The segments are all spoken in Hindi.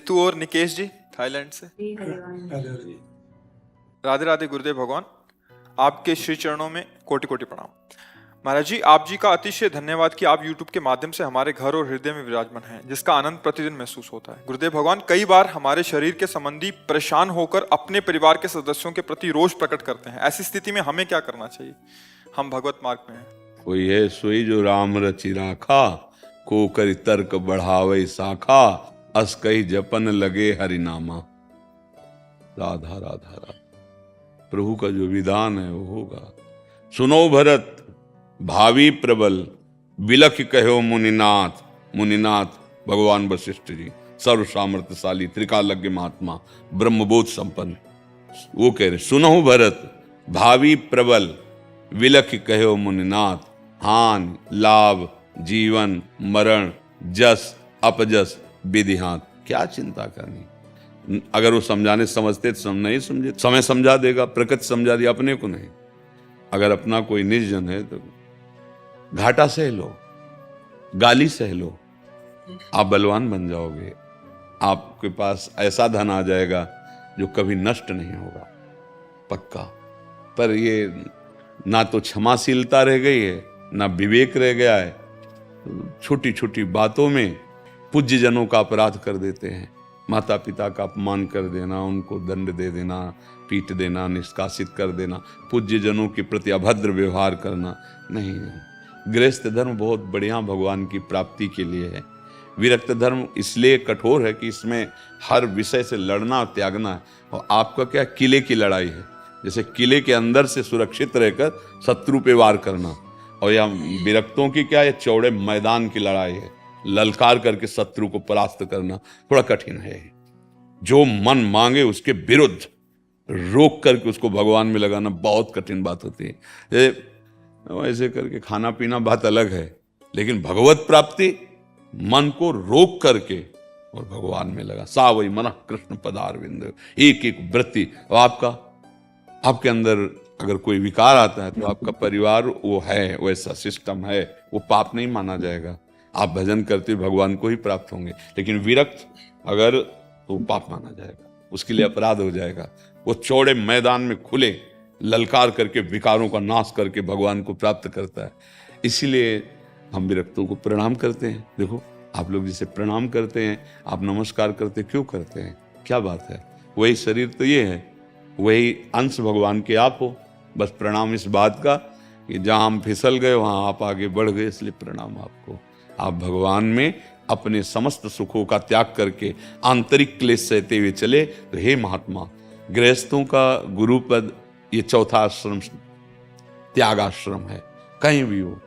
रितु और निकेश जी थाईलैंड से। राधे राधे गुरुदेव भगवान, आपके श्री चरणों में कोटि कोटि प्रणाम। महाराज जी, आप जी का अतिशय धन्यवाद कि आप YouTube के माध्यम से हमारे घर और हृदय में विराजमान हैं, जिसका आनंद प्रतिदिन महसूस होता है। गुरुदेव भगवान, कई बार हमारे शरीर के संबंधी परेशान होकर अपने परिवार के सदस्यों के प्रति रोष प्रकट करते हैं। ऐसी स्थिति में हमें क्या करना चाहिए? हम भगवत मार्ग में हैं। कोई है सोई जो राम रचि राखा, को करि तर्क बढ़ावे शाखा, अस कही जपन लगे हरिनामा। राधा राधा राधा। प्रभु का जो विधान है वो होगा। सुनो भरत भावी प्रबल, बिलख कहो मुनिनाथ। मुनिनाथ भगवान वशिष्ठ जी, सर्व सामर्थ्यशाली त्रिकालज्ञ महात्मा, ब्रह्मबोध संपन्न। वो कह रहे सुनो भरत भावी प्रबल, विलख कहो मुनिनाथ। हान लाभ जीवन मरण जस अपजस विधिहात, क्या चिंता करनी। अगर वो समझाने समझते तो नहीं समझे, समय समझा देगा, प्रकृति समझा दिया, अपने को नहीं। अगर अपना कोई निर्जन है तो घाटा सह लो, गाली सह लो, आप बलवान बन जाओगे। आपके पास ऐसा धन आ जाएगा जो कभी नष्ट नहीं होगा, पक्का। पर ये ना तो क्षमाशीलता रह गई है, ना विवेक रह गया है। छोटी छोटी बातों में पूज्य जनों का अपराध कर देते हैं। माता पिता का अपमान कर देना, उनको दंड दे देना, पीट देना, निष्कासित कर देना, पूज्य जनों के प्रति अभद्र व्यवहार करना नहीं। गृहस्थ धर्म बहुत बढ़िया भगवान की प्राप्ति के लिए है। विरक्त धर्म इसलिए कठोर है कि इसमें हर विषय से लड़ना और त्यागना है। और आपका क्या किले की लड़ाई है, जैसे किले के अंदर से सुरक्षित रहकर शत्रु पे वार करना। और या विरक्तों की क्या, ये चौड़े मैदान की लड़ाई है, ललकार करके शत्रु को परास्त करना थोड़ा कठिन है। जो मन मांगे उसके विरुद्ध रोक करके उसको भगवान में लगाना बहुत कठिन बात होती है। ऐसे करके खाना पीना बात अलग है, लेकिन भगवत प्राप्ति मन को रोक करके और भगवान में लगा। सा वही मन कृष्ण पदारविंद, एक एक वृत्ति। और आपके अंदर अगर कोई विकार आता है तो आपका परिवार वो है, वैसा सिस्टम है, वो पाप नहीं माना जाएगा। आप भजन करते हुए भगवान को ही प्राप्त होंगे। लेकिन विरक्त अगर तो पाप माना जाएगा, उसके लिए अपराध हो जाएगा। वो चौड़े मैदान में खुले ललकार करके विकारों का नाश करके भगवान को प्राप्त करता है। इसीलिए हम विरक्तों को प्रणाम करते हैं। देखो आप लोग जिसे प्रणाम करते हैं, आप नमस्कार करते क्यों करते हैं? क्या बात है? वही शरीर तो ये है, वही अंश भगवान के आप हो। बस प्रणाम इस बात का कि जहां हम फिसल गए वहां आप आगे बढ़ गए, इसलिए प्रणाम आपको। आप भगवान में अपने समस्त सुखों का त्याग करके आंतरिक क्लेश सहते हुए चले। तो हे महात्मा, गृहस्थों का गुरु पद ये चौथा आश्रम त्याग आश्रम है। कहीं भी हो,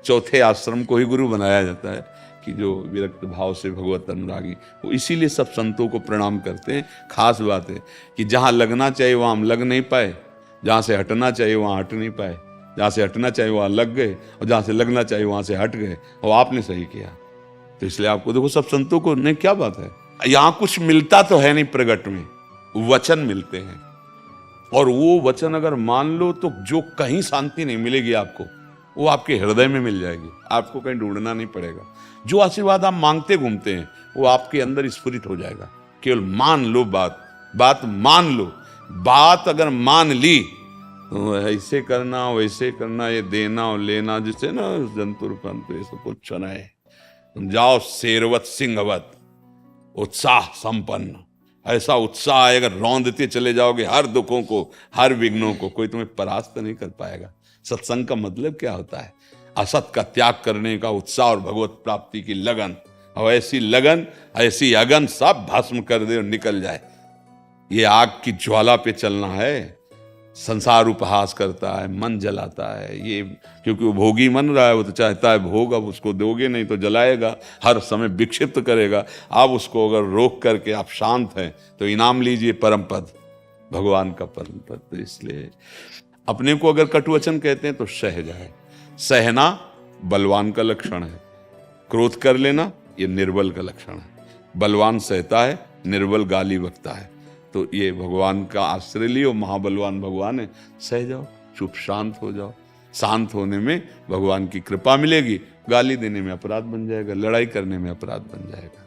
चौथे आश्रम को ही गुरु बनाया जाता है कि जो विरक्त भाव से भगवत अनुरागी वो। इसीलिए सब संतों को प्रणाम करते हैं। खास बात है कि जहां लगना चाहिए वहां हम लग नहीं पाए, जहां से हटना चाहिए वहां हट नहीं पाए, जहां से हटना चाहिए वहां लग गए, और जहां से लगना चाहिए वहां से हट गए। और आपने सही किया। तो इसलिए आपको देखो सब संतों को नहीं, क्या बात है, यहां कुछ मिलता तो है नहीं, प्रगट में वचन मिलते हैं। और वो वचन अगर मान लो तो जो कहीं शांति नहीं मिलेगी आपको, वो आपके हृदय में मिल जाएगी। आपको कहीं ढूंढना नहीं पड़ेगा। जो आशीर्वाद आप मांगते घूमते हैं वो आपके अंदर स्फुरित हो जाएगा। केवल मान लो, बात मान लो। बात अगर मान ली तो ऐसे करना वैसे करना, ये देना और लेना, जिससे ना जंतुर पंतु ये सब कुछ है। तुम जाओ शेरवत सिंहवत उत्साह संपन्न, ऐसा उत्साह आएगा, रौंदते चले जाओगे हर दुखों को, हर विघ्नों को। कोई तुम्हें परास्त नहीं कर पाएगा। सत्संग का मतलब क्या होता है? असत का त्याग करने का उत्साह और भगवत प्राप्ति की लगन। और ऐसी लगन, ऐसी अगन सब भस्म कर दे और निकल जाए। ये आग की ज्वाला पे चलना है। संसार उपहास करता है, मन जलाता है, ये क्योंकि वो भोगी मन रहा है, वो तो चाहता है भोग। अब उसको दोगे नहीं तो जलाएगा, हर समय विक्षिप्त करेगा। आप उसको अगर रोक करके आप शांत हैं तो इनाम लीजिए, परम पद, भगवान का परम पद। तो इसलिए अपने को अगर कटुवचन कहते हैं तो सह जाए। सहना बलवान का लक्षण है, क्रोध कर लेना ये निर्बल का लक्षण है। बलवान सहता है, निर्बल गाली बकता है। तो ये भगवान का आश्रय लियो, महाबलवान भगवान है। सह जाओ, चुप शांत हो जाओ। शांत होने में भगवान की कृपा मिलेगी। गाली देने में अपराध बन जाएगा, लड़ाई करने में अपराध बन जाएगा।